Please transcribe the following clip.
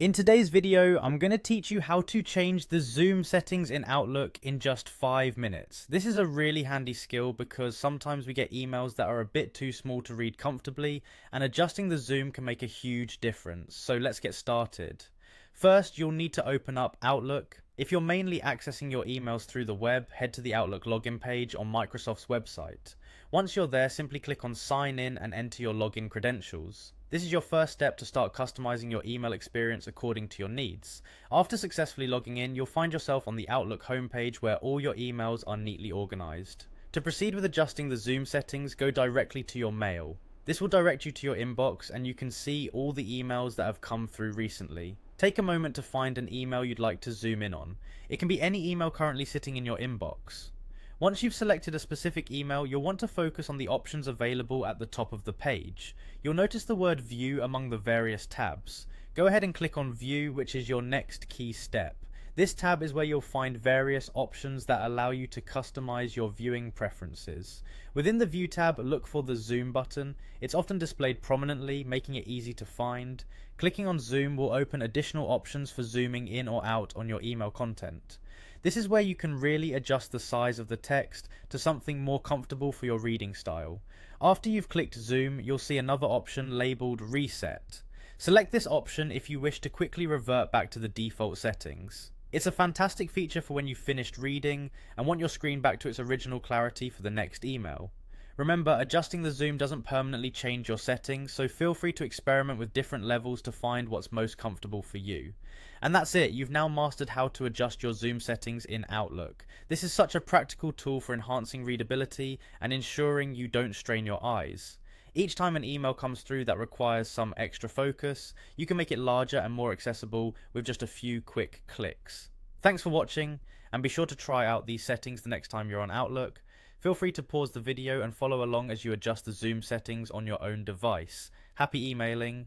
In today's video, I'm going to teach you how to change the zoom settings in Outlook in just 5 minutes. This is a really handy skill because sometimes we get emails that are a bit too small to read comfortably, and adjusting the zoom can make a huge difference. So let's get started. First, you'll need to open up Outlook. If you're mainly accessing your emails through the web, head to the Outlook login page on Microsoft's website. Once you're there, simply click on Sign In and enter your login credentials. This is your first step to start customizing your email experience according to your needs. After successfully logging in, you'll find yourself on the Outlook homepage where all your emails are neatly organized. To proceed with adjusting the zoom settings, go directly to your mail. This will direct you to your inbox and you can see all the emails that have come through recently. Take a moment to find an email you'd like to zoom in on. It can be any email currently sitting in your inbox. Once you've selected a specific email, you'll want to focus on the options available at the top of the page. You'll notice the word View among the various tabs. Go ahead and click on View, which is your next key step. This tab is where you'll find various options that allow you to customize your viewing preferences. Within the View tab, look for the Zoom button. It's often displayed prominently, making it easy to find. Clicking on Zoom will open additional options for zooming in or out on your email content. This is where you can really adjust the size of the text to something more comfortable for your reading style. After you've clicked Zoom, you'll see another option labeled Reset. Select this option if you wish to quickly revert back to the default settings. It's a fantastic feature for when you've finished reading and want your screen back to its original clarity for the next email. Remember, adjusting the zoom doesn't permanently change your settings, so feel free to experiment with different levels to find what's most comfortable for you. And that's it, you've now mastered how to adjust your zoom settings in Outlook. This is such a practical tool for enhancing readability and ensuring you don't strain your eyes. Each time an email comes through that requires some extra focus, you can make it larger and more accessible with just a few quick clicks. Thanks for watching, and be sure to try out these settings the next time you're on Outlook. Feel free to pause the video and follow along as you adjust the zoom settings on your own device. Happy emailing!